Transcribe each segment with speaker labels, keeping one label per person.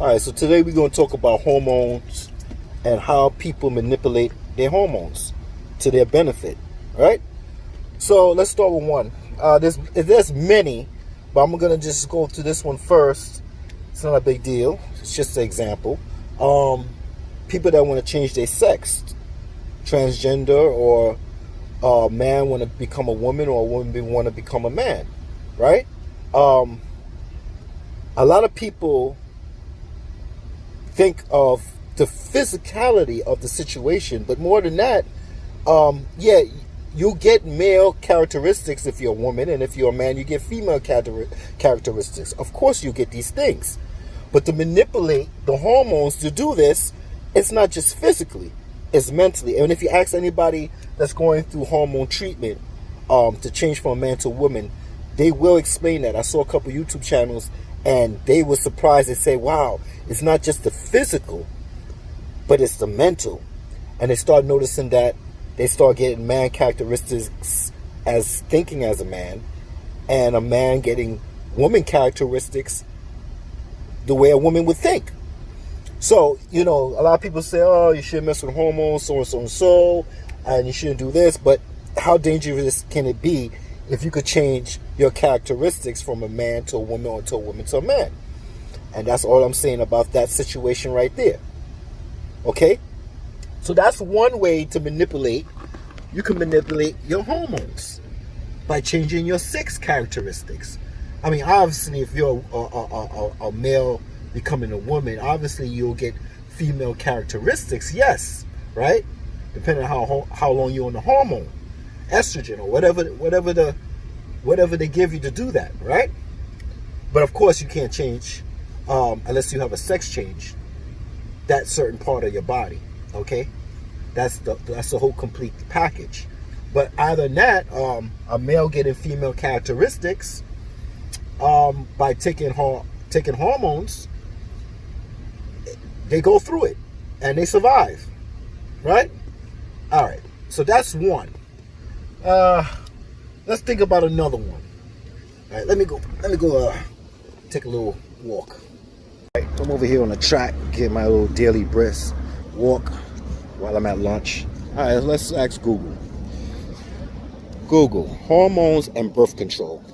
Speaker 1: All right, so today we're going to talk about hormones and how people manipulate their hormones to their benefit. All right? So let's start with one. There's many, but I'm going to just go through this one first. It's not a big deal. It's just an example. People that want to change their sex, transgender, or a man want to become a woman, or a woman want to become a man, right? A lot of people think of the physicality of the situation, but more than that, you get male characteristics if you're a woman, and if you're a man, you get female characteristics. Of course, you get these things, but to manipulate the hormones to do this, it's not just physically, it's mentally. And if you ask anybody that's going through hormone treatment to change from a man to a woman, they will explain that. I saw a couple YouTube channels, and they were surprised. They say, wow, it's not just the physical, but it's the mental. And they start noticing that they start getting man characteristics as thinking as a man, and a man getting woman characteristics the way a woman would think. So, a lot of people say, oh, you shouldn't mess with hormones, so and so and so, and you shouldn't do this. But how dangerous can it be if you could change your characteristics from a man to a woman, or to a woman to a man? And that's all I'm saying about that situation right there. Okay? So that's one way to manipulate. You can manipulate your hormones by changing your sex characteristics. I mean, obviously, if you're a male becoming a woman, obviously you'll get female characteristics, yes, right? Depending on how long you're on the hormone, estrogen, or whatever they give you to do that, right? But of course, you can't change unless you have a sex change that certain part of your body. Okay, that's the whole complete package. But other than that, a male getting female characteristics by taking hormones, they go through it and they survive, right? All right, so that's one. Let's think about another one. All right, let me go take a little walk. All right, I'm over here on the track, get my little daily brisk walk while I'm at lunch. All right, let's ask Google. Google, hormones and birth control.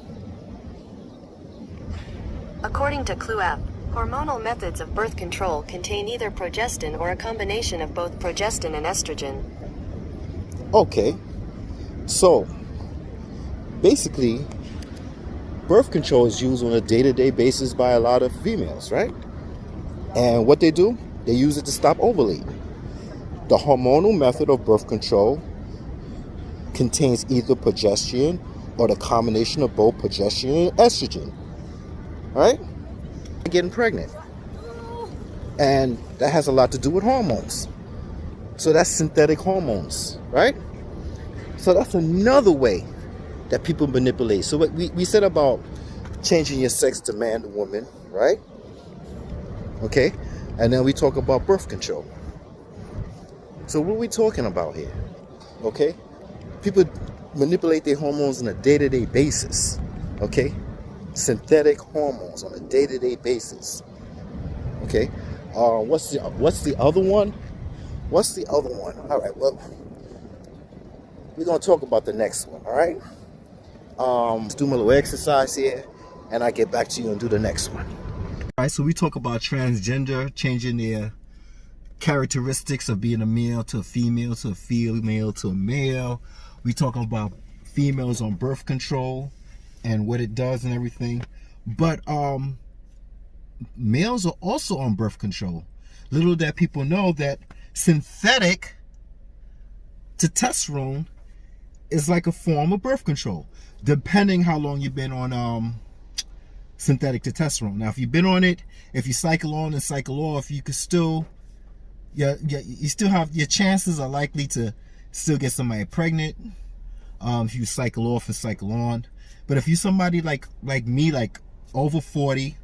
Speaker 2: According to Clue app, hormonal methods of birth control contain either progestin or a combination of both progestin and estrogen.
Speaker 1: Okay, so basically, birth control is used on a day-to-day basis by a lot of females, right? And what they do, they use it to stop ovulating. The hormonal method of birth control contains either progesterone or the combination of both progesterone and estrogen, right? Getting pregnant. And that has a lot to do with hormones. So that's synthetic hormones, right? So that's another way that people manipulate. So we said about changing your sex to man to woman, right? Okay, and then we talk about birth control. So what are we talking about here? Okay, people manipulate their hormones on a day-to-day basis. Okay, synthetic hormones on a day-to-day basis. Okay, what's the other one? What's the other one? All right, well, we're gonna talk about the next one. All right. Let's do my little exercise here, and I get back to you and do the next one. All right, so we talk about transgender, changing their characteristics of being a male to a female to a male. We talk about females on birth control and what it does and everything. But males are also on birth control. Little that people know that synthetic testosterone is like a form of birth control, depending how long you've been on synthetic testosterone. Now, if you've been on it, if you cycle on and cycle off, you could still, you still have, your chances are likely to still get somebody pregnant if you cycle off and cycle on. But if you're somebody like me, like over 40,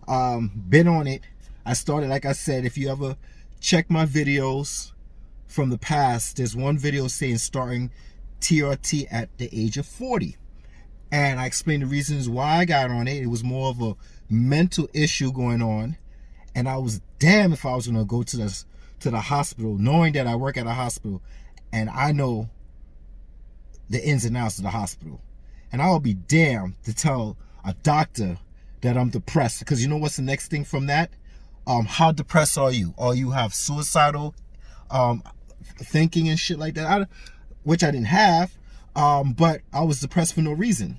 Speaker 1: been on it, I started, like I said, if you ever check my videos from the past, there's one video saying starting TRT at the age of 40. And I explained the reasons why I got on it. It was more of a mental issue going on. And I was damn if I was going to go to the hospital, knowing that I work at a hospital and I know the ins and outs of the hospital. And I will be damned to tell a doctor that I'm depressed, because you know what's the next thing from that? How depressed are you? Or you have suicidal thinking and shit like that, which I didn't have, but I was depressed for no reason.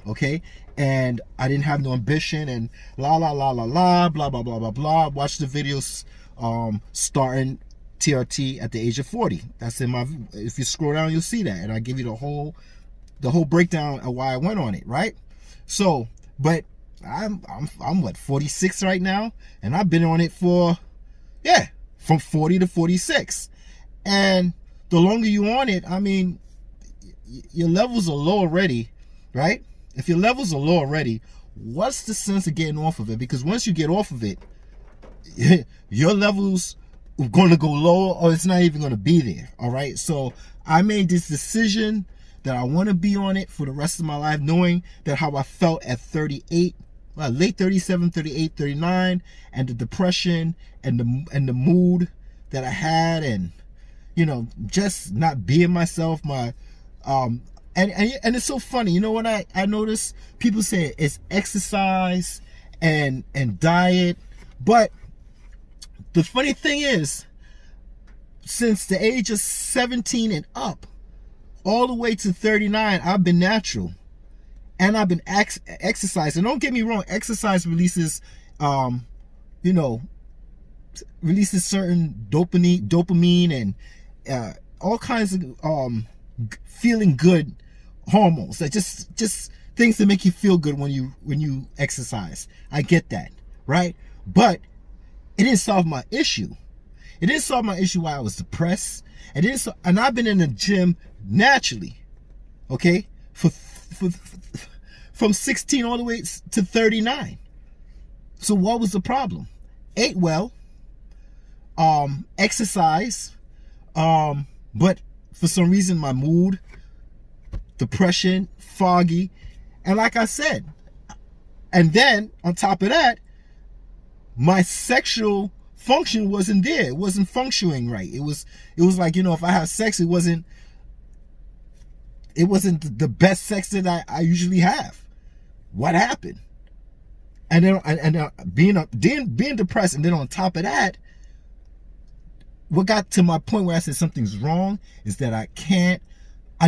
Speaker 1: Okay, and I didn't have no ambition, and la la la la la, blah blah blah blah blah. Watch the videos starting TRT at the age of 40. That's in my. If you scroll down, you'll see that, and I give you the whole breakdown of why I went on it, right? So, but I'm what, 46 right now, and I've been on it for from 40 to 46, and the longer you on it, I mean, your levels are low already, right? If your levels are low already, what's the sense of getting off of it? Because once you get off of it, your levels are going to go lower, or it's not even going to be there. All right. So I made this decision that I want to be on it for the rest of my life, knowing that how I felt at 38, late 37, 38, 39, and the depression and the mood that I had, and just not being myself. And it's so funny, you know what I notice? People say it's exercise and diet, but the funny thing is, since the age of 17 and up, all the way to 39, I've been natural, and I've been exercising. Don't get me wrong, exercise releases, releases certain dopamine and all kinds of feeling good hormones, that just things that make you feel good when you exercise. I get that, right? But it didn't solve my issue. It didn't solve my issue why I was depressed. And I've been in the gym naturally, okay, from 16 all the way to 39. So what was the problem? Ate well, exercise, but for some reason my mood, depression, foggy, and like I said, and then on top of that, my sexual function wasn't there. It wasn't functioning right. It was like, if I had sex, it wasn't the best sex that I usually have. What happened? And then being depressed, and then on top of that, what got to my point where I said something's wrong is that I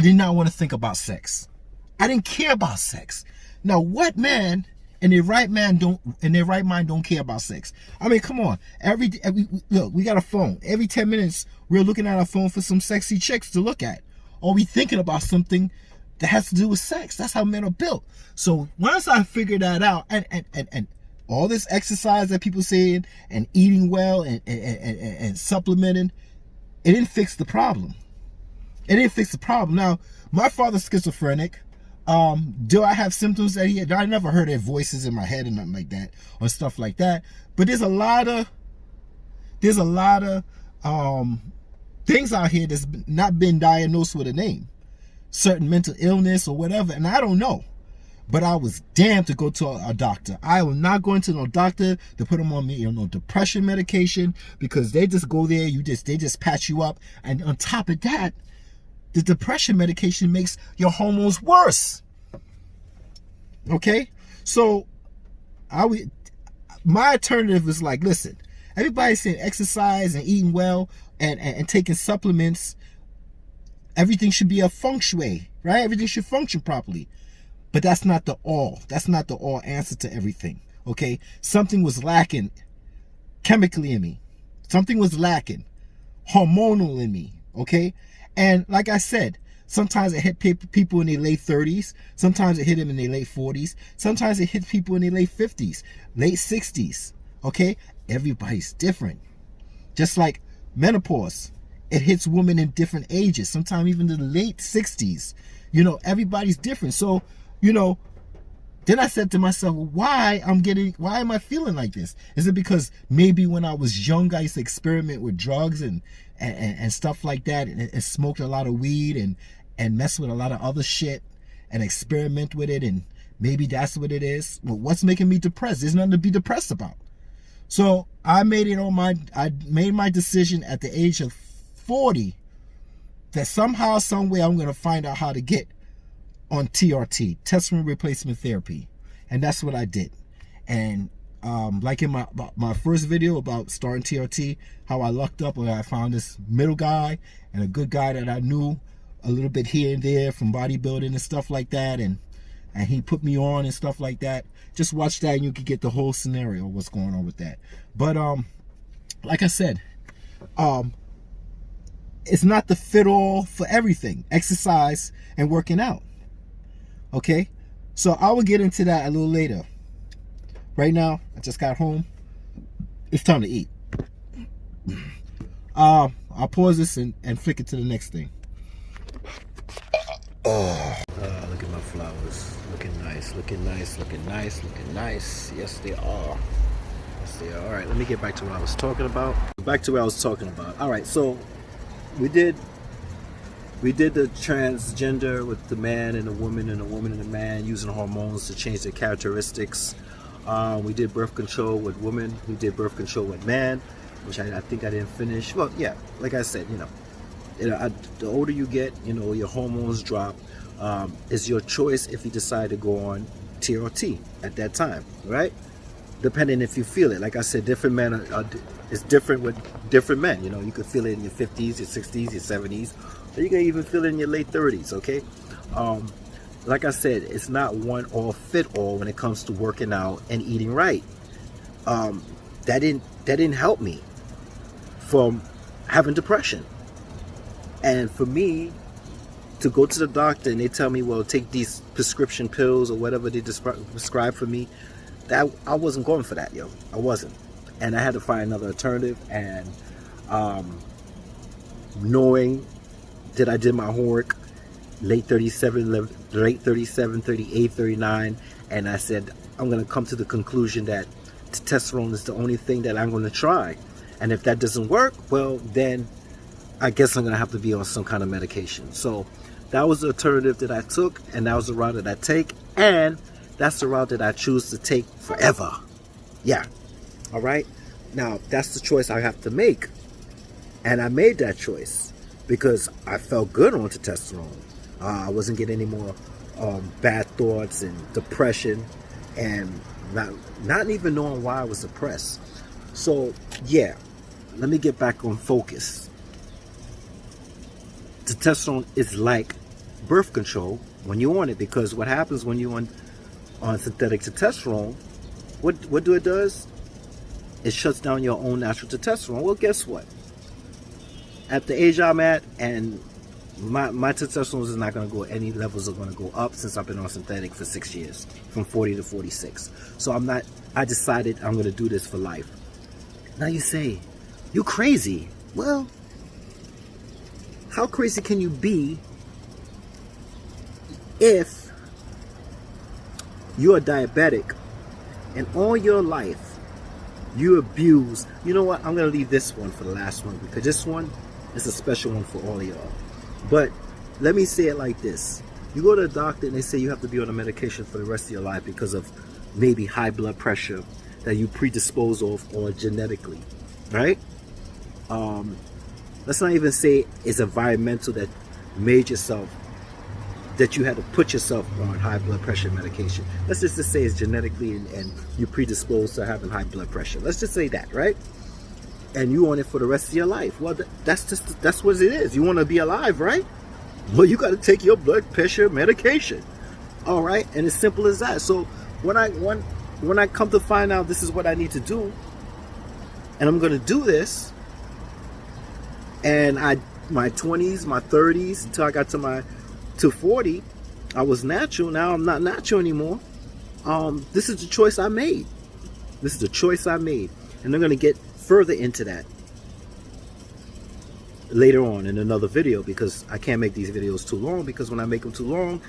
Speaker 1: did not want to think about sex. I didn't care about sex. Now, what man in their right mind don't care about sex? I mean, come on. Look, we got a phone. Every 10 minutes, we're looking at our phone for some sexy chicks to look at. Or we thinking about something that has to do with sex. That's how men are built. So once I figured that out, and all this exercise that people saying, and eating well, and supplementing, it didn't fix the problem. It didn't fix the problem. Now, my father's schizophrenic. Do I have symptoms that he had? I never heard their voices in my head and nothing like that, or stuff like that. But there's a lot of things out here that's not been diagnosed with a name, certain mental illness or whatever, and I don't know. But I was damned to go to a doctor. I am not going to no doctor to put them on me, no depression medication, because they just go there, they just patch you up, and on top of that, the depression medication makes your hormones worse. Okay? So my alternative is like, listen, everybody's saying exercise and eating well and taking supplements. Everything should be a feng shui, right? Everything should function properly. But that's not the all. That's not the all answer to everything. Okay? Something was lacking chemically in me. Something was lacking hormonal in me. Okay? And like I said, sometimes it hit people in their late 30s. Sometimes it hit them in their late 40s. Sometimes it hit people in their late 50s, late 60s. Okay? Everybody's different. Just like menopause, it hits women in different ages, sometimes even the late 60s. Everybody's different. So, then I said to myself, why am I feeling like this? Is it because maybe when I was young, I used to experiment with drugs and stuff like that, and smoked a lot of weed and mess with a lot of other shit and experiment with it, and maybe that's what it is? Well, what's making me depressed? There's nothing to be depressed about. So I made my decision at the age of 40 that somehow, some way, I'm going to find out how to get on TRT, testosterone replacement therapy. And that's what I did. And like in my first video about starting TRT, how I lucked up where I found this middle guy and a good guy that I knew a little bit here and there from bodybuilding and stuff like that, and he put me on and stuff like that. Just watch that and you can get the whole scenario of what's going on with that. But like I said, it's not the fit all for everything. Exercise and working out. Okay? So I will get into that a little later. Right now, I just got home. It's time to eat. I'll pause this and flick it to the next thing. Look at my flowers. Looking nice, looking nice, looking nice, looking nice. Yes, they are. Yes, they are. All right, let me get back to what I was talking about. All right, so we did the transgender with the man and the woman and the woman and the man using hormones to change their characteristics. We did birth control with women. We did birth control with man, which I think I didn't finish. Well, yeah, like I said, the older you get, your hormones drop. It's your choice if you decide to go on TRT at that time, right? Depending if you feel it. Like I said, different men it's different with different men. You could feel it in your 50s, your 60s, your 70s, or you can even feel it in your late 30s. Okay. Like I said, it's not one all fit all when it comes to working out and eating right. That didn't help me from having depression. And for me to go to the doctor and they tell me, well, take these prescription pills or whatever they prescribe for me, that I wasn't going for that, I wasn't. And I had to find another alternative. And knowing that I did my homework, late 37, 38, 39, and I said, I'm going to come to the conclusion that testosterone is the only thing that I'm going to try. And if that doesn't work, well, then I guess I'm going to have to be on some kind of medication. So that was the alternative that I took, and that was the route that I take, and that's the route that I choose to take forever. Yeah. All right. Now, that's the choice I have to make. And I made that choice because I felt good on testosterone. I wasn't getting any more bad thoughts and depression, and not even knowing why I was depressed. So, yeah, let me get back on focus. Testosterone is like birth control when you're on it, because what happens when you're on synthetic testosterone, what it does? It shuts down your own natural testosterone. Well, guess what? At the age I'm at, and my testosterone is not going to go, any levels are going to go up since I've been on synthetic for 6 years, from 40 to 46. So I decided I'm going to do this for life. Now you say, you're crazy. Well, how crazy can you be if you're a diabetic and all your life you abuse? You know what? I'm going to leave this one for the last one, because this one is a special one for all of y'all. But let me say it like this. You go to a doctor and they say you have to be on a medication for the rest of your life because of maybe high blood pressure that you predispose of or genetically, right? Let's not even say it's environmental that made yourself, that you had to put yourself on high blood pressure medication. Let's just say it's genetically and you're predisposed to having high blood pressure. Let's just say that, right? And you on it for the rest of your life. Well, that's what it is. You want to be alive, right? Well, you got to take your blood pressure medication. All right, and it's simple as that. So when I come to find out this is what I need to do, and I'm going to do this, and my 20s, my 30s, until I got to 40, I was natural. Now I'm not natural anymore. This is the choice I made. This is the choice I made, and I'm going to get further into that later on in another video, because I can't make these videos too long, because when I make them too long,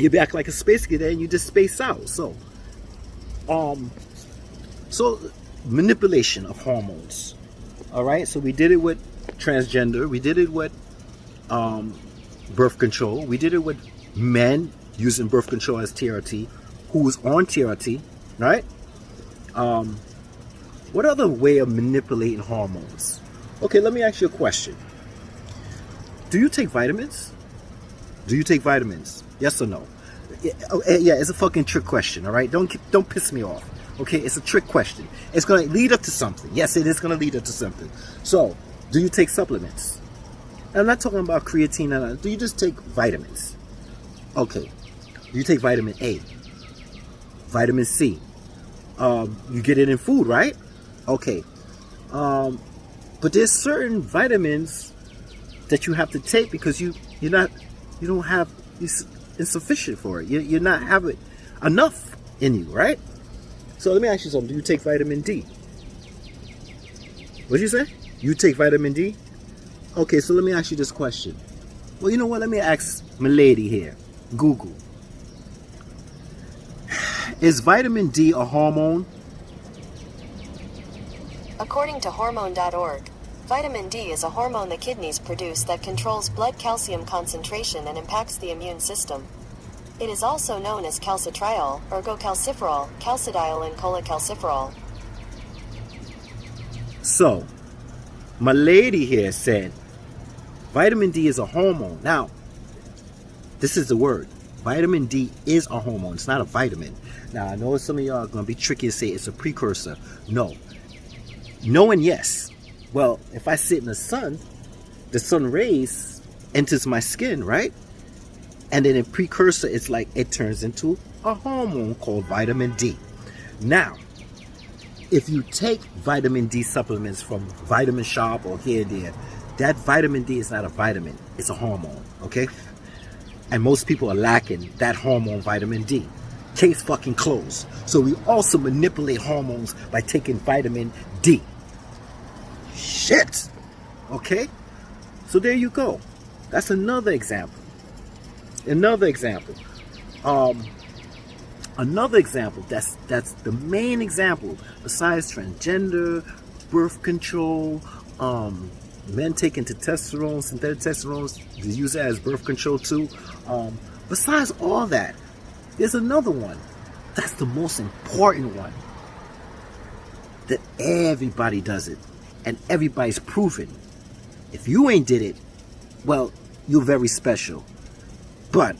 Speaker 1: you act like a space cadet and you just space out. So manipulation of hormones. All right, so we did it with transgender, we did it with birth control, we did it with men using birth control as TRT, who was on TRT, right? What other way of manipulating hormones? Okay, let me ask you a question. Do you take vitamins? Do you take vitamins? Yes or no? Yeah, it's a fucking trick question, all right? Don't piss me off. Okay, it's a trick question. It's going to lead up to something. Yes, it is going to lead up to something. So, do you take supplements? I'm not talking about creatine. Do you just take vitamins? Okay. Do you take vitamin A? Vitamin C? You get it in food, right? Okay. But there's certain vitamins that you have to take because you don't have insufficient for it. You're not having enough in you, right? So let me ask you something. Do you take vitamin D? What'd you say? You take vitamin D? Okay, so let me ask you this question. Well, you know what? Let me ask my lady here. Google. Is vitamin D a hormone?
Speaker 2: According to Hormone.org, vitamin D is a hormone the kidneys produce that controls blood calcium concentration and impacts the immune system. It is also known as calcitriol, ergocalciferol, calcidiol, and cholecalciferol.
Speaker 1: So, my lady here said vitamin D is a hormone. Now, this is the word. Vitamin D is a hormone. It's not a vitamin. Now, I know some of y'all are going to be tricky and say it's a precursor. No. No and yes. Well, if I sit in the sun rays enters my skin, right? And then in precursor, it's like it turns into a hormone called vitamin D. Now, if you take vitamin D supplements from Vitamin Shop or here and there, that vitamin D is not a vitamin. It's a hormone, okay? And most people are lacking that hormone vitamin D. Case fucking closed. So we also manipulate hormones by taking vitamin D. Shit! Okay? So there you go. That's another example. Another example that's the main example besides transgender, birth control, men taking testosterone, synthetic testosterone, they use that as birth control too. Besides all that, there's another one that's the most important one that everybody does it and everybody's proven. If you ain't did it, well, you're very special. But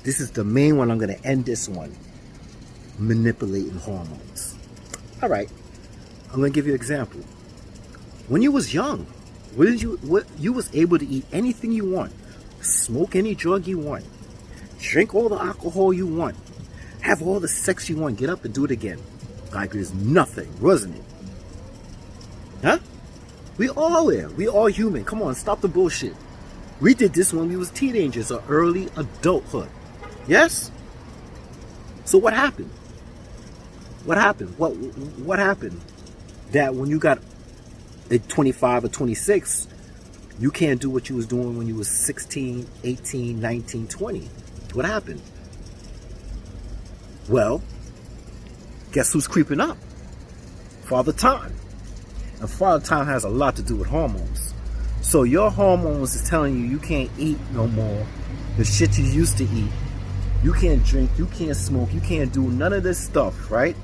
Speaker 1: this is the main one. I'm going to end this one. Manipulating hormones. All right. I'm going to give you an example. When you was young, you was able to eat anything you want, smoke any drug you want, drink all the alcohol you want, have all the sex you want, get up and do it again. Like there's nothing, wasn't it? Huh? We all there. We all human. Come on, stop the bullshit. We did this when we was teenagers or early adulthood. Yes? So what happened? What happened? What happened? That when you got at 25 or 26, you can't do what you was doing when you was 16, 18, 19, 20. What happened? Well, guess who's creeping up? Father Time. And Father Time has a lot to do with hormones. So your hormones is telling you can't eat no more the shit you used to eat. You can't drink, you can't smoke, you can't do none of this stuff, right?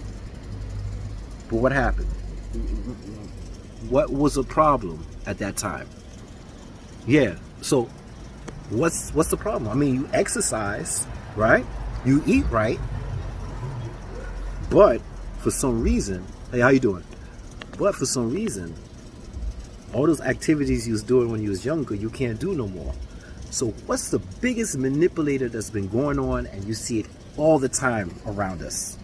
Speaker 1: But what happened? What was the problem at that time? Yeah, so what's the problem? I mean, you exercise, right? You eat right. But for some reason, hey, how you doing? But for some reason, all those activities you was doing when you was younger, you can't do no more. So what's the biggest manipulator that's been going on, and you see it all the time around us,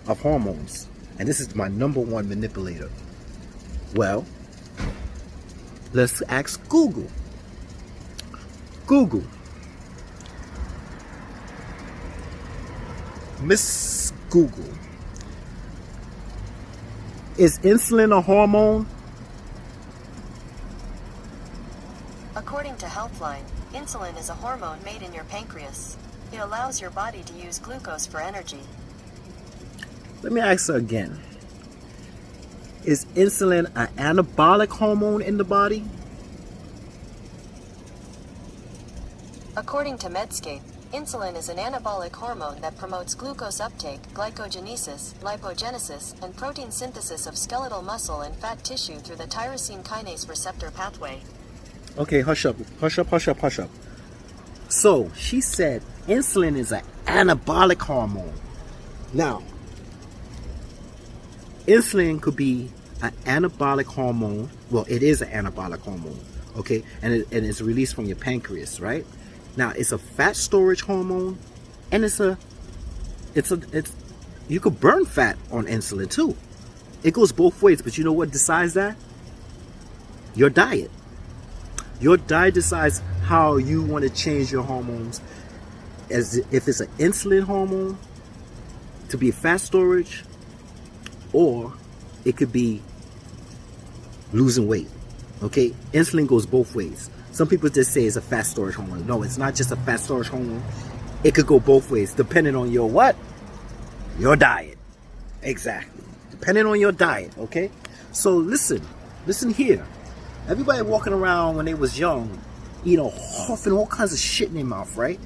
Speaker 1: of hormones? And this is my number one manipulator. Well, let's ask Google. Google. Miss Google. Is insulin a hormone?
Speaker 2: According to Healthline, insulin is a hormone made in your pancreas. It allows your body to use glucose for energy.
Speaker 1: Let me ask her again. Is insulin an anabolic hormone in the body?
Speaker 2: According to Medscape, Insulin is an anabolic hormone that promotes glucose uptake, glycogenesis, lipogenesis, and protein synthesis of skeletal muscle and fat tissue through the tyrosine kinase receptor pathway.
Speaker 3: Okay, hush up. Hush up, hush up, hush up. So, she said insulin is an anabolic hormone. Now, insulin could be an anabolic hormone. Well, it is an anabolic hormone, okay? And it's released from your pancreas, right? Now, it's a fat storage hormone, and it's you could burn fat on insulin too. It goes both ways, but you know what decides that? Your diet. Your diet decides how you want to change your hormones. As if it's an insulin hormone to be fat storage, or it could be losing weight. Okay, insulin goes both ways. Some people just say it's a fat storage hormone. No, it's not just a fat storage hormone. It could go both ways, depending on your what? Your diet. Exactly. Depending on your diet, okay? So listen here. Everybody walking around when they was young, huffing all kinds of shit in their mouth, right?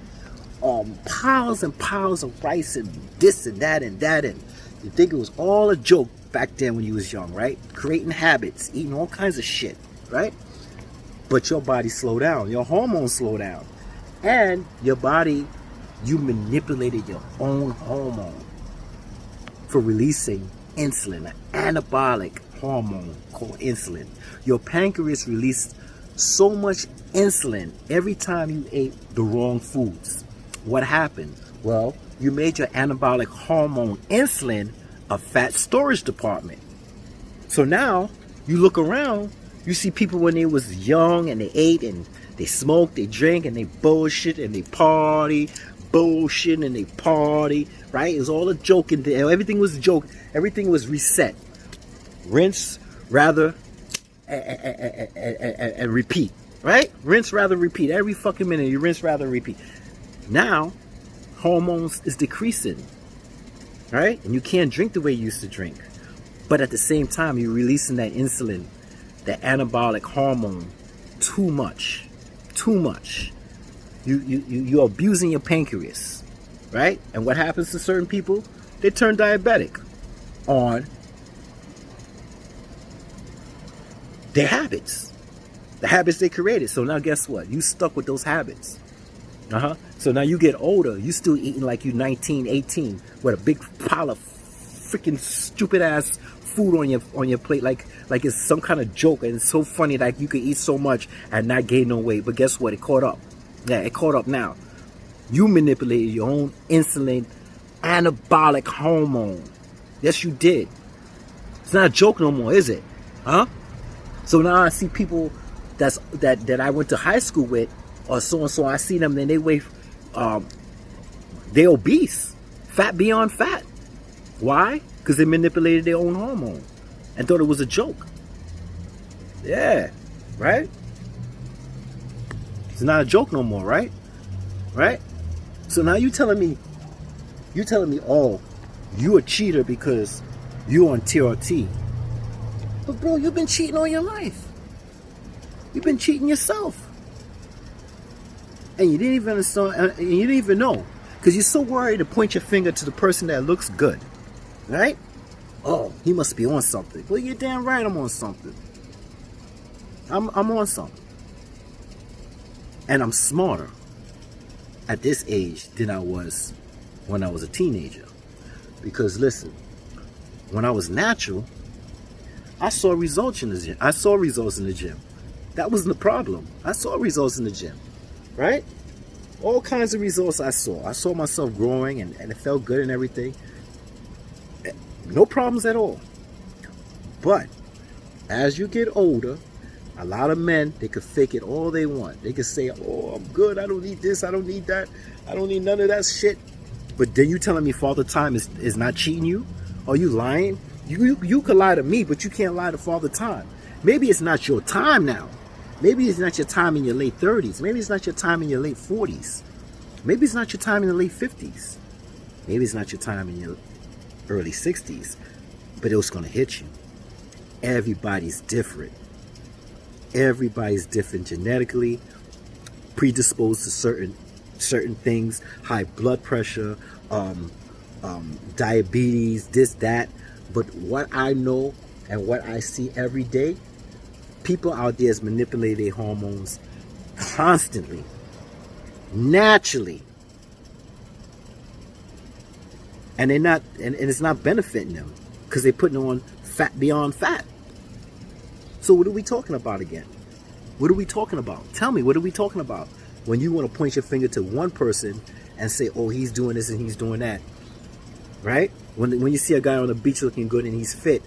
Speaker 3: Piles and piles of rice and this and that and that, and you think it was all a joke back then when you was young, right? Creating habits, eating all kinds of shit, right? But your body slow down, your hormones slow down, and your body, you manipulated your own hormone for releasing insulin, an anabolic hormone called insulin. Your pancreas released so much insulin every time you ate the wrong foods. What happened? Well, you made your anabolic hormone insulin a fat storage department. So now you look around, you see people when they was young and they ate and they smoked, they drank and they bullshit and they party, bullshit and they party, right? It was all a joke and everything was a joke. Everything was reset. Rinse, rather, and repeat, right? Rinse, rather, repeat. Every fucking minute you rinse, rather, repeat. Now, hormones is decreasing, right? And you can't drink the way you used to drink. But at the same time, you're releasing that insulin, that anabolic hormone, too much. You're abusing your pancreas, right? And what happens to certain people? They turn diabetic on their habits, the habits they created. So now guess what? You stuck with those habits. So now you get older, you still eating like you 19, 18 with a big pile of freaking stupid ass food on your plate, like it's some kind of joke, and it's so funny that you can eat so much and not gain no weight. But guess what? It caught up. Yeah, it caught up now. You manipulated your own insulin anabolic hormone. Yes, you did. It's not a joke no more, is it? So now I see people that I went to high school with, or so and so. I see them and they weigh, they're obese, fat beyond fat. Why? Because they manipulated their own hormone and thought it was a joke. Yeah, right? It's not a joke no more, right? Right? So now you telling me, oh, you a cheater because you on TRT. But bro, you've been cheating all your life. You've been cheating yourself. And you didn't even understand, and you didn't even know. Because you're so worried to point your finger to the person that looks good. Right? Oh, he must be on something. Well, you're damn right I'm on something. I'm on something. And I'm smarter at this age than I was when I was a teenager. Because listen, when I was natural, I saw results in the gym. That wasn't the problem. I saw results in the gym. Right? All kinds of results I saw. I saw myself growing and it felt good and everything. No problems at all. But as you get older, a lot of men, they could fake it all they want. They could say, oh, I'm good. I don't need this. I don't need that. I don't need none of that shit. But then you telling me Father Time is not cheating you? Are you lying? You could lie to me, but you can't lie to Father Time. Maybe it's not your time now. Maybe it's not your time in your late 30s. Maybe it's not your time in your late 40s. Maybe it's not your time in the late 50s. Maybe it's not your time in your early 60s. But it was going to hit you. Everybody's different. Everybody's different genetically, predisposed to certain certain things, high blood pressure, diabetes, this, that. But what I know and what I see every day, people out there is manipulating their hormones constantly, naturally. And they're not, and it's not benefiting them because they're putting on fat beyond fat. So what are we talking about again? What are we talking about? Tell me, what are we talking about? When you want to point your finger to one person and say, oh, he's doing this and he's doing that, right? When you see a guy on the beach looking good and he's fit,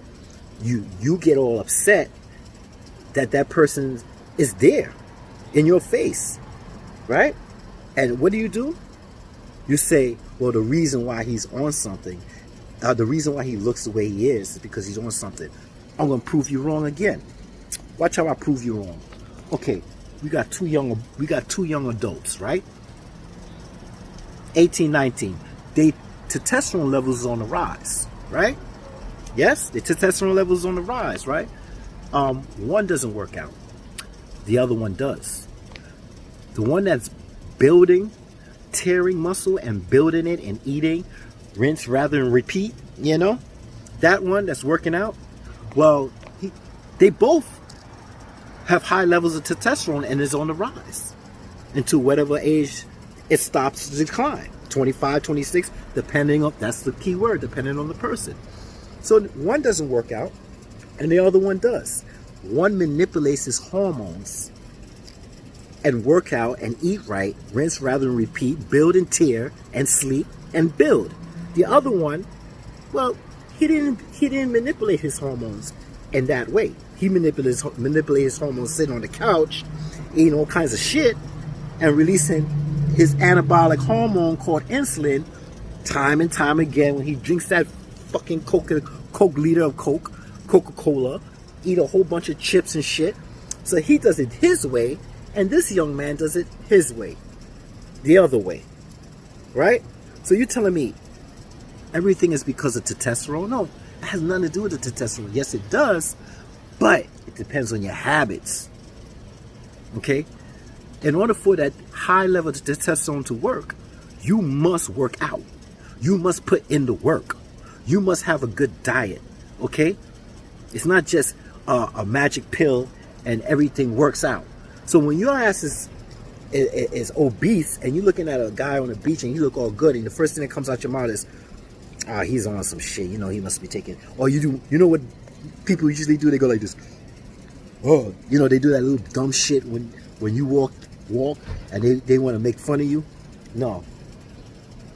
Speaker 3: you get all upset that person is there in your face, right? And what do? You say, well, the reason why he's on something, the reason why he looks the way he is because he's on something. I'm going to prove you wrong again. Watch how I prove you wrong. Okay, we got two young adults, right? 18, 19. They testosterone levels is on the rise, right? Yes, the testosterone levels on the rise, right? One doesn't work out. The other one does. The one that's building, tearing muscle and building it and eating, rinse rather than repeat, you know? That one that's working out, well, they both have high levels of testosterone and is on the rise until whatever age it stops to decline. 25, 26, depending on, that's the key word, depending on the person. So one doesn't work out and the other one does. One manipulates his hormones and work out and eat right, rinse rather than repeat, build and tear and sleep and build. The other one, well, he didn't manipulate his hormones in that way. He manipulates his hormones sitting on the couch, eating all kinds of shit, and releasing his anabolic hormone called insulin time and time again when he drinks that fucking Coke liter of Coca-Cola, eat a whole bunch of chips and shit. So he does it his way, and this young man does it his way, the other way, right? So you're telling me everything is because of testosterone? No, it has nothing to do with the testosterone. Yes, it does, but it depends on your habits, okay? In order for that high level of testosterone to work, you must work out. You must put in the work. You must have a good diet, okay? It's not just a magic pill and everything works out. So when your ass is obese and you're looking at a guy on the beach and you look all good and the first thing that comes out your mouth is, he's on some shit, you know, he must be taking, or you know what people usually do? They go like this, oh, you know, they do that little dumb shit when you walk and they want to make fun of you. No,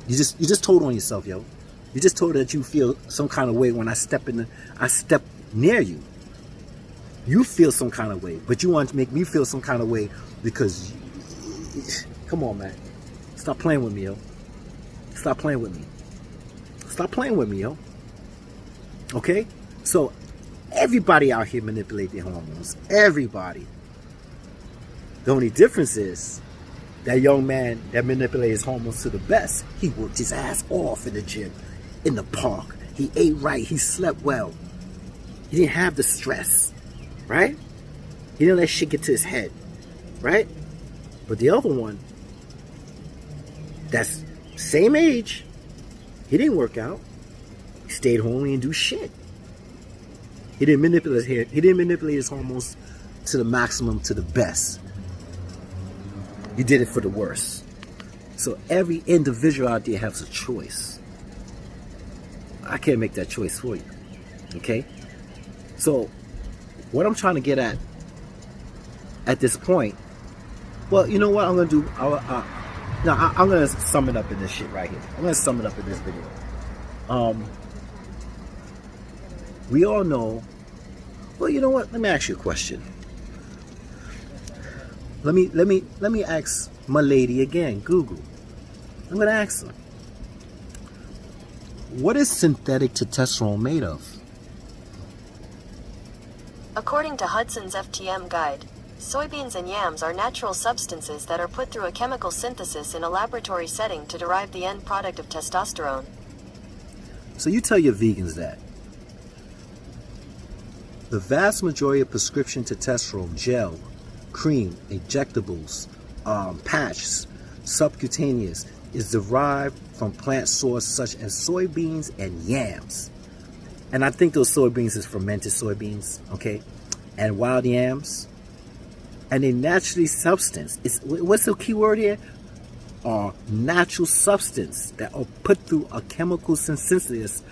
Speaker 3: you just told on yourself, yo. You just told that you feel some kind of way when I step near you. You feel some kind of way, but you want to make me feel some kind of way because, come on, man. Stop playing with me, yo. Stop playing with me. Stop playing with me, yo. Okay? So, everybody out here manipulate their hormones. Everybody. The only difference is that young man that manipulated his hormones to the best, he worked his ass off in the gym, in the park. He ate right. He slept well. He didn't have the stress. Right? He didn't let shit get to his head. Right? But the other one, that's same age, he didn't work out. He stayed home and didn't do shit. He didn't manipulate his hormones to the maximum, to the best. He did it for the worst. So every individual out there has a choice. I can't make that choice for you. Okay? So what I'm trying to get at this point, well, you know what I'm going to do? I'm going to sum it up in this shit right here. I'm going to sum it up in this video. We all know, well, you know what? Let me ask you a question. Let me ask my lady again, Google. I'm going to ask her. What is synthetic testosterone made of?
Speaker 2: According to Hudson's FTM guide, soybeans and yams are natural substances that are put through a chemical synthesis in a laboratory setting to derive the end product of testosterone.
Speaker 3: So you tell your vegans that. The vast majority of prescription testosterone, gel, cream, injectables, patches, subcutaneous, is derived from plant sources such as soybeans and yams. And I think those soybeans is fermented soybeans, okay? And wild yams. And a naturally substance. What's the key word here? Natural substance that are put through a chemical synthesis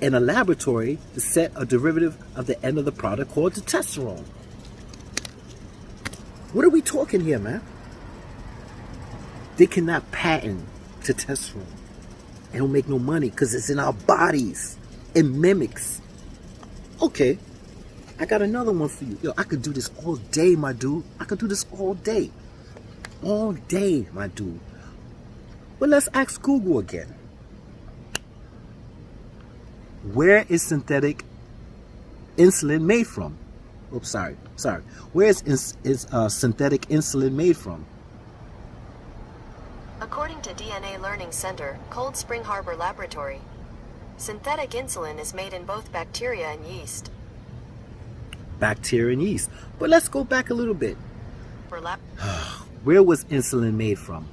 Speaker 3: in a laboratory to set a derivative of the end of the product called testosterone. What are we talking here, man? They cannot patent testosterone. They don't make no money because it's in our bodies. It mimics. Okay, I got another one for you. Yo, I could do this all day, my dude. I could do this all day. All day, my dude. But let's ask Google again. Where is synthetic insulin made from? Oops, sorry. Where is synthetic insulin made from?
Speaker 2: According to DNA Learning Center, Cold Spring Harbor Laboratory, synthetic insulin is made in both bacteria and yeast.
Speaker 3: Bacteria and yeast. But let's go back a little bit. Where was insulin made from?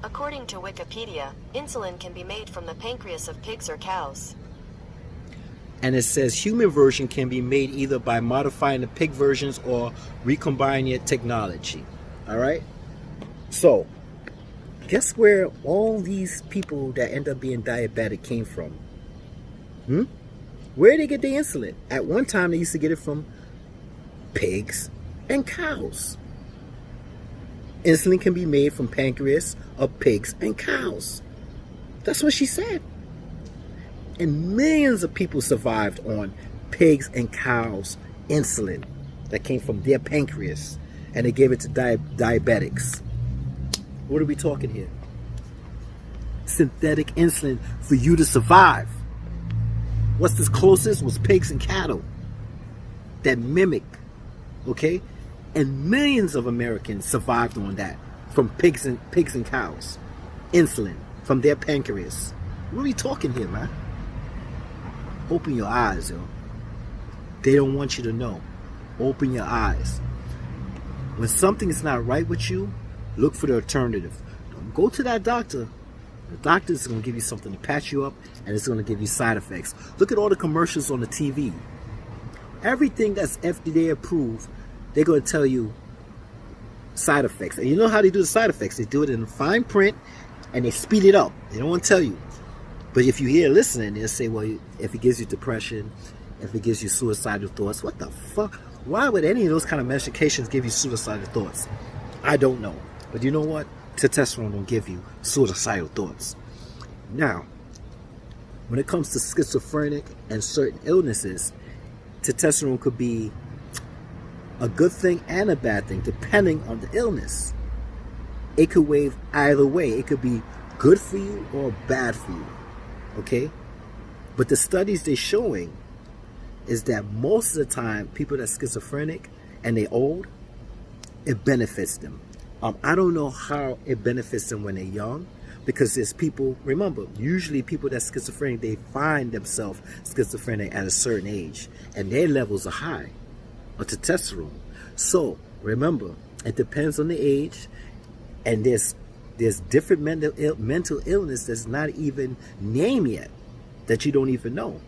Speaker 2: According to Wikipedia, insulin can be made from the pancreas of pigs or cows.
Speaker 3: And it says human version can be made either by modifying the pig versions or recombining technology. All right? So, guess where all these people that end up being diabetic came from? Where did they get the insulin? At one time, they used to get it from pigs and cows. Insulin can be made from pancreas of pigs and cows. That's what she said. And millions of people survived on pigs and cows' insulin that came from their pancreas. And they gave it to diabetics. What are we talking here? Synthetic insulin for you to survive. What's the closest was pigs and cattle that mimic, okay? And millions of Americans survived on that from pigs and cows. Insulin from their pancreas. What are we talking here, man? Open your eyes, yo. They don't want you to know. Open your eyes. When something is not right with you, look for the alternative. Don't go to that doctor. The doctor is going to give you something to patch you up, and it's going to give you side effects. Look at all the commercials on the TV. Everything that's FDA approved, they're going to tell you side effects. And you know how they do the side effects? They do it in fine print, and they speed it up. They don't want to tell you. But if you hear listening, they'll say, well, if it gives you depression, if it gives you suicidal thoughts, what the fuck? Why would any of those kind of medications give you suicidal thoughts? I don't know. But you know what? Testosterone don't give you suicidal thoughts. Now, when it comes to schizophrenic and certain illnesses, testosterone could be a good thing and a bad thing, depending on the illness. It could wave either way. It could be good for you or bad for you. Okay? But the studies they're showing is that most of the time, people that are schizophrenic and they're old, it benefits them. I don't know how it benefits them when they're young, because there's people, remember, usually people that's schizophrenic, they find themselves schizophrenic at a certain age, and their levels are high of testosterone. So, remember, it depends on the age, and there's different mental illness that's not even named yet, that you don't even know.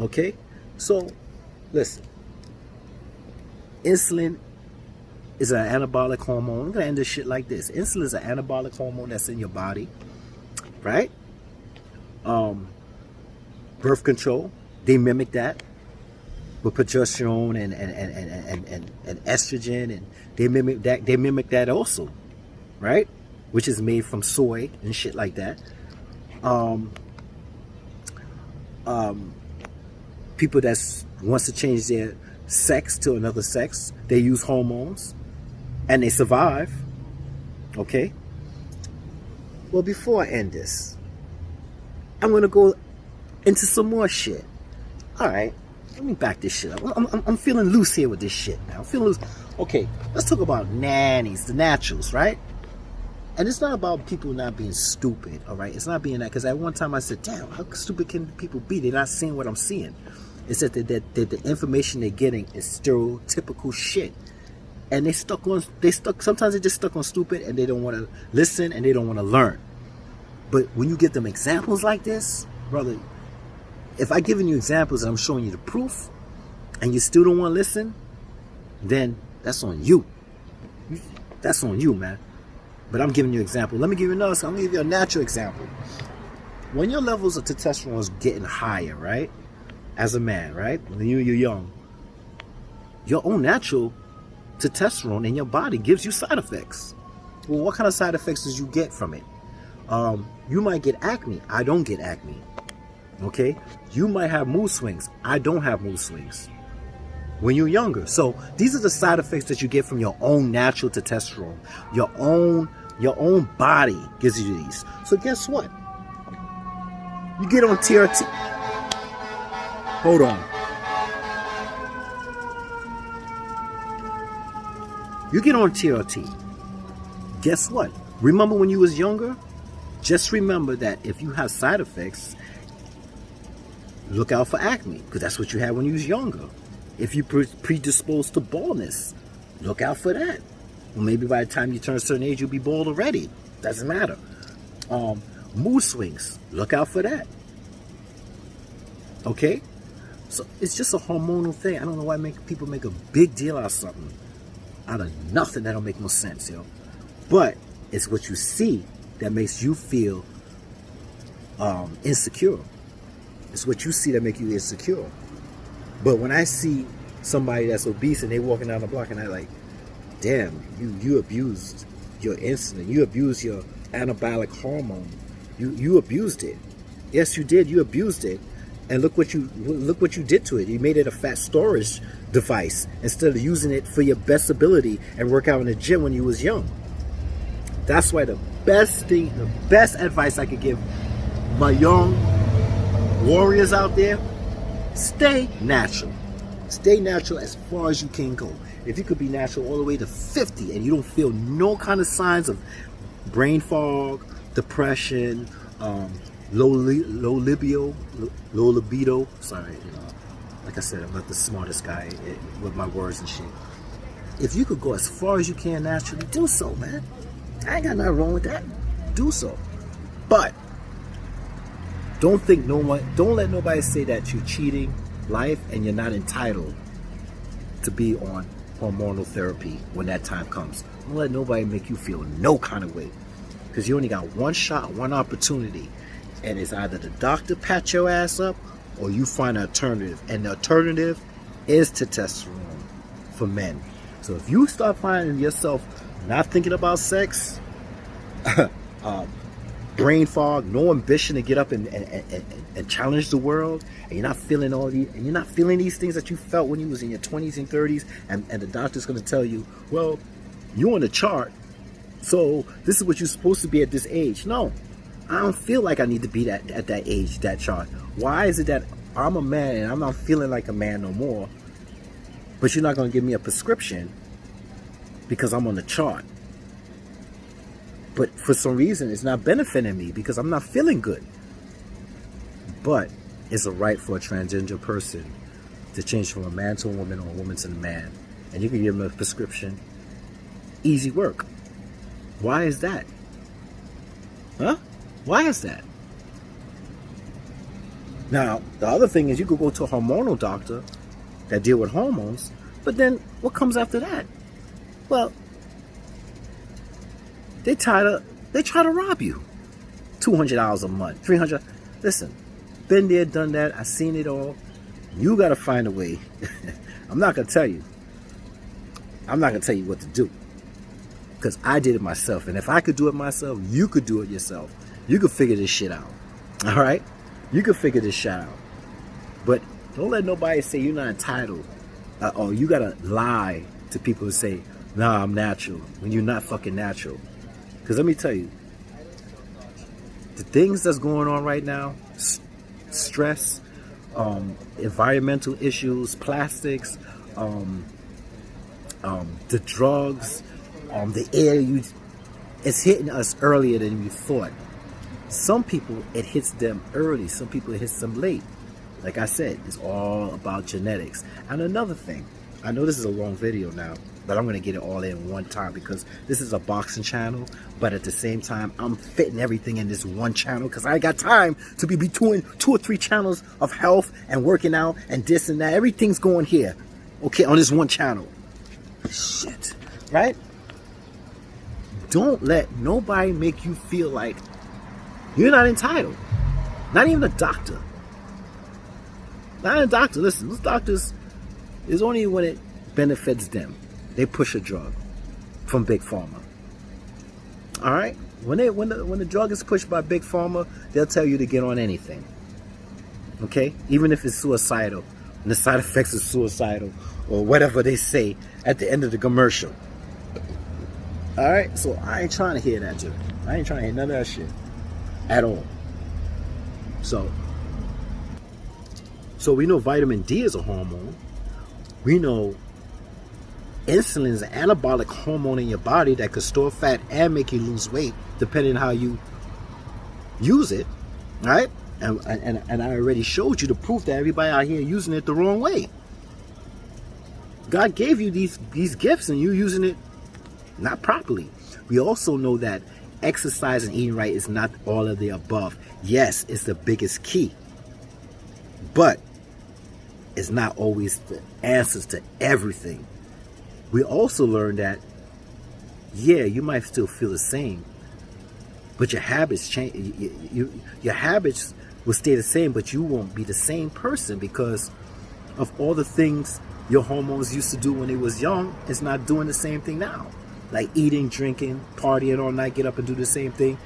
Speaker 3: Okay? So, listen. Insulin is an anabolic hormone. I'm going to end this shit like this. Insulin is an anabolic hormone that's in your body. Right? Birth control. They mimic that. With progesterone and estrogen. And they mimic that also. Right? Which is made from soy and shit like that. People that wants to change their sex to another sex, they use hormones. And they survive. Okay? Well, before I end this, I'm going to go into some more shit. Alright, let me back this shit up. I'm feeling loose here with this shit now. I'm feeling loose. Okay, let's talk about nannies, the naturals, right? And it's not about people not being stupid, alright? It's not being that, because at one time I said, damn, how stupid can people be? They're not seeing what I'm seeing. It's that the information they're getting is stereotypical shit. and sometimes they just stuck on stupid, and they don't want to listen, and they don't want to learn. But when you give them examples like this, brother, if I giving you examples and I'm showing you the proof, and you still don't want to listen, then that's on you. That's on you, man. But I'm giving you an example. Let me give you another. I'm going to give you a natural example. When your levels of testosterone is getting higher, right? As a man, right? When you're young, your own natural testosterone in your body gives you side effects. Well, what kind of side effects does you get from it? You might get acne. I don't get acne. Okay? You might have mood swings. I don't have mood swings when you're younger. So these are the side effects that you get from your own natural testosterone. Your own body gives you these. So guess what? You get on TRT. Hold on. You get on TRT. Guess what? Remember when you was younger? Just remember that if you have side effects, look out for acne, because that's what you had when you was younger. If you're predisposed to baldness, look out for that. Well, maybe by the time you turn a certain age, you'll be bald already. Doesn't matter. Mood swings, look out for that. Okay? So it's just a hormonal thing. I don't know why people make a big deal out of something. Out of nothing that don't make no sense, yo. But it's what you see that makes you feel insecure. It's what you see that make you insecure. But when I see somebody that's obese and they walking down the block and I like, damn, you abused your insulin, you abused your anabolic hormone, you abused it. Yes, you did. You abused it, and look what you did to it. You made it a fat storage device instead of using it for your best ability and work out in the gym when you was young. That's why the best advice I could give my young warriors out there: stay natural. Stay natural as far as you can go. If you could be natural all the way to 50 and you don't feel no kind of signs of brain fog, depression, low libido. Sorry, like I said, I'm not the smartest guy with my words and shit. If you could go as far as you can naturally, do so, man. I ain't got nothing wrong with that. Do so. But don't let nobody say that you're cheating life and you're not entitled to be on hormonal therapy when that time comes. Don't let nobody make you feel no kind of way, because you only got one shot, one opportunity, and it's either the doctor pat your ass up or you find an alternative, and the alternative is testosterone for men. So if you start finding yourself not thinking about sex, brain fog, no ambition to get up and challenge the world, and you're not feeling these things that you felt when you was in your 20s and 30s, and the doctor's going to tell you, well, you're on the chart, so this is what you're supposed to be at this age. No, I don't feel like I need to be at that age, that chart. Why is it that I'm a man and I'm not feeling like a man no more, but you're not going to give me a prescription because I'm on the chart? But for some reason, it's not benefiting me because I'm not feeling good. But it's a right for a transgender person to change from a man to a woman or a woman to a man. And you can give them a prescription. Easy work. Why is that? Huh? Why is that? Now, the other thing is you could go to a hormonal doctor that deal with hormones, but then what comes after that? Well, they try to rob you. $200 a month, $300. Listen, been there, done that. I've seen it all. You got to find a way. I'm not gonna tell you what to do, because I did it myself. And if I could do it myself, you could do it yourself. You could figure this shit out. All right, you could figure this shit out. But don't let nobody say you're not entitled, or you gotta lie to people who say, "Nah, I'm natural," when you're not fucking natural. Because let me tell you, the things that's going on right now, stress, environmental issues, plastics, the drugs, the air, it's hitting us earlier than we thought. Some people, it hits them early. Some people, it hits them late. Like I said, it's all about genetics. And another thing, I know this is a long video now, but I'm going to get it all in one time because this is a boxing channel. But at the same time, I'm fitting everything in this one channel because I ain't got time to be between 2 or 3 channels of health and working out and this and that. Everything's going here, okay, on this one channel. Shit, right? Don't let nobody make you feel like you're not entitled. Not even a doctor. Not a doctor. Listen, those doctors is only when it benefits them. They push a drug from Big Pharma. All right? When the drug is pushed by Big Pharma, they'll tell you to get on anything. Okay? Even if it's suicidal. And the side effects are suicidal. Or whatever they say at the end of the commercial. All right? So I ain't trying to hear that, Jim. I ain't trying to hear none of that shit. At all. So we know vitamin D is a hormone. We know insulin is an anabolic hormone in your body that could store fat and make you lose weight, depending on how you use it, right? And I already showed you the proof that everybody out here using it the wrong way. God gave you these gifts and you're using it not properly. We also know that exercise and eating right is not all of the above. Yes, it's the biggest key, but it's not always the answers to everything. We also learned that, yeah, you might still feel the same, but your habits change. Your habits will stay the same, but you won't be the same person because of all the things your hormones used to do when they was young. It's not doing the same thing now. Like eating, drinking, partying all night, get up and do the same thing.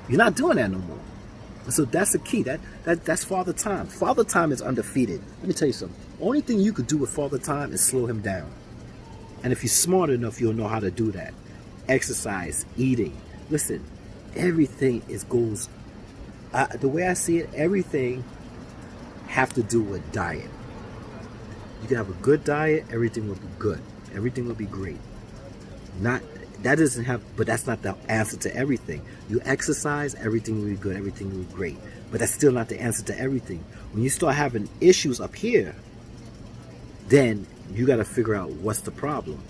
Speaker 3: You're not doing that no more. So that's the key. That's Father Time. Father Time is undefeated. Let me tell you something. Only thing you could do with Father Time is slow him down. And if you're smart enough, you'll know how to do that. Exercise, eating. Listen, everything goes. The way I see it, everything have to do with diet. You can have a good diet, everything will be good. Everything will be great. But that's not the answer to everything. You exercise, everything will be good, everything will be great. But that's still not the answer to everything. When you start having issues up here, then you got to figure out what's the problem.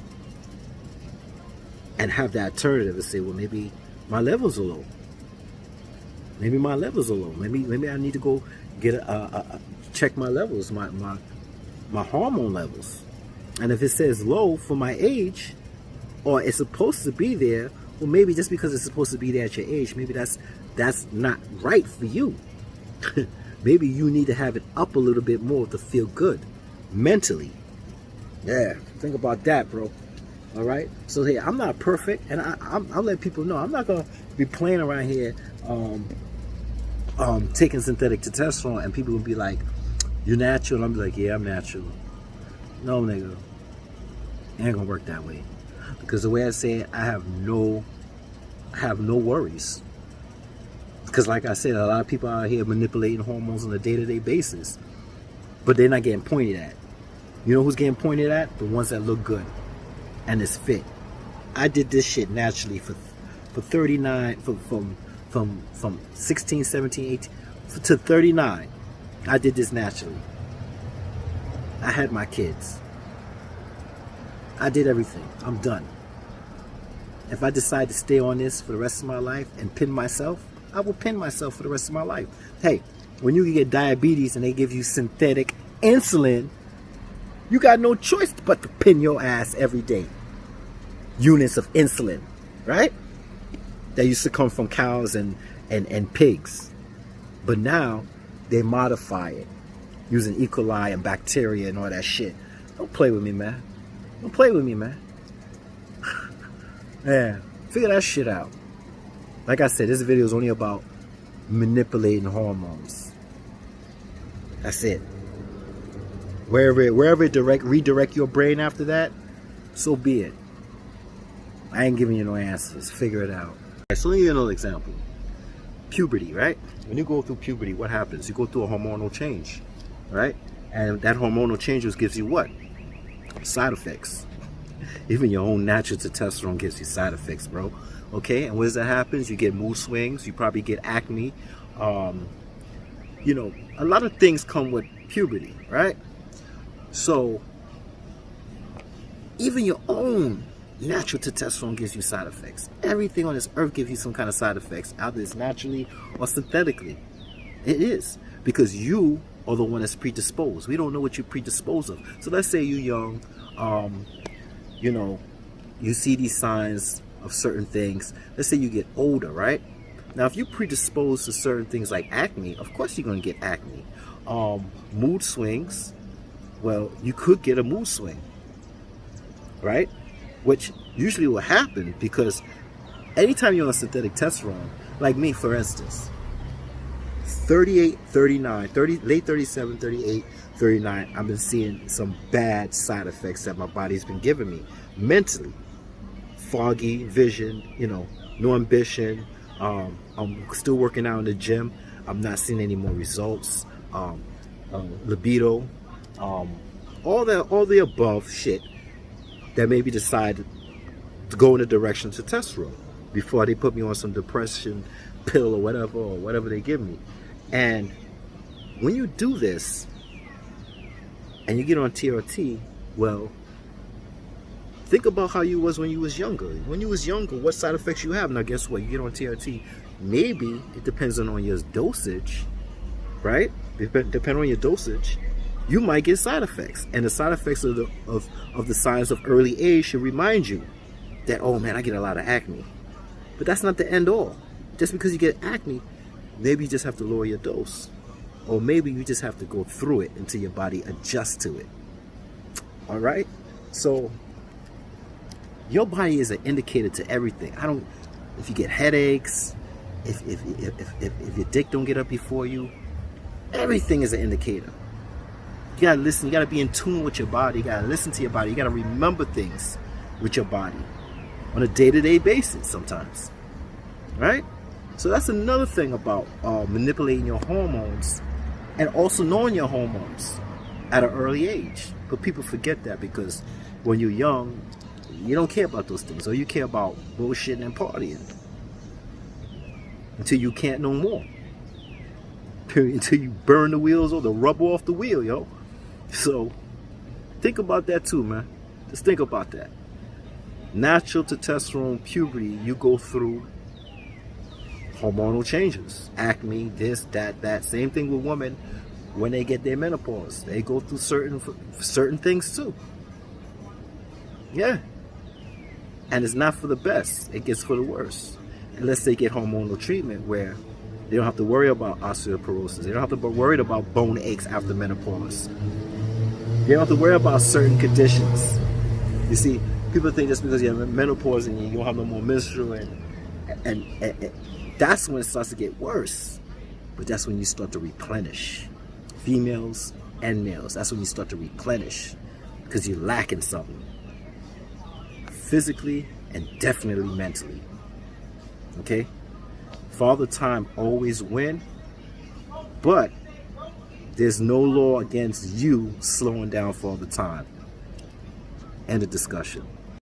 Speaker 3: And have the alternative and say, well, maybe my levels are low. Maybe my levels are low. Maybe I need to go get check my levels, my hormone levels. And if it says low for my age, or it's supposed to be there, well, maybe just because it's supposed to be there at your age, maybe that's not right for you. Maybe you need to have it up a little bit more to feel good mentally. Yeah, think about that, bro. All right. So hey, I'm not perfect, and I'll let people know I'm not gonna be playing around here, taking synthetic testosterone, and people will be like, "You're natural," and I'm like, "Yeah, I'm natural." No, nigga, it ain't gonna work that way. Because the way I say it, I have no worries. Because like I said, a lot of people out here manipulating hormones on a day-to-day basis. But they're not getting pointed at. You know who's getting pointed at? The ones that look good and is fit. I did this shit naturally for 39, from 16, 17, 18 to 39. I did this naturally. I had my kids. I did everything. I'm done. If I decide to stay on this for the rest of my life and pin myself, I will pin myself for the rest of my life. Hey, when you get diabetes and they give you synthetic insulin, you got no choice but to pin your ass every day. Units of insulin, right? That used to come from cows and pigs. But now they modify it using E. coli and bacteria and all that shit. Don't play with me, man. Don't play with me, man. Yeah, figure that shit out. Like I said, this video is only about manipulating hormones. That's it. Wherever it redirect your brain after that, so be it. I ain't giving you no answers. Figure it out. So let me give you another example. Puberty, right? When you go through puberty, what happens? You go through a hormonal change, right? And that hormonal change gives you what? Side effects. Even your own natural testosterone gives you side effects, bro. Okay, and when that happens, you get mood swings. You probably get acne. You know, a lot of things come with puberty, right? So Even your own natural testosterone gives you side effects. Everything on this earth gives you some kind of side effects, either it's naturally or synthetically. It is, because you are the one that's predisposed. We don't know what you're predisposed of. So let's say you're young, you know, you see these signs of certain things. Let's say you get older, right? Now, if you're predisposed to certain things like acne, of course you're going to get acne. Mood swings, well, you could get a mood swing, right? Which usually will happen because anytime you're on synthetic testosterone, like me, for instance, 38, 39, 30, late 37, 38, 39, I've been seeing some bad side effects that my body's been giving me mentally. Foggy vision, you know, no ambition. I'm still working out in the gym. I'm not seeing any more results. Libido, all the above shit that made me decide to go in the direction to testosterone before they put me on some depression pill or whatever they give me. And when you do this and you get on TRT, well, think about how you was when you was younger. When you was younger, what side effects you have? Now, guess what? You get on TRT. Maybe it depends on your dosage, right? Depending on your dosage, you might get side effects. And the side effects of the signs of early age should remind you that, oh man, I get a lot of acne. But that's not the end all. Just because you get acne, maybe you just have to lower your dose. Or maybe you just have to go through it until your body adjusts to it. All right? So your body is an indicator to everything. If you get headaches, if your dick don't get up before you, everything is an indicator. You gotta listen, you gotta be in tune with your body, you gotta listen to your body, you gotta remember things with your body on a day-to-day basis sometimes. Right? So that's another thing about manipulating your hormones and also knowing your hormones at an early age. But people forget that because when you're young, you don't care about those things, or you care about bullshitting and partying until you can't no more. Until you burn the wheels or the rubber off the wheel, yo. So think about that too, man. Just think about that. Natural to testosterone puberty, you go through hormonal changes, acne, this, that. Same thing with women when they get their menopause. They go through certain things too. Yeah. And it's not for the best. It gets for the worse. Unless they get hormonal treatment where they don't have to worry about osteoporosis. They don't have to be worried about bone aches after menopause. They don't have to worry about certain conditions. You see, people think just because you have menopause and you don't have no more menstrual, and that's when it starts to get worse. But that's when you start to replenish. Females and males, that's when you start to replenish because you're lacking something. Physically and definitely mentally. Okay? Father Time always win, but there's no law against you slowing down Father Time. End of discussion.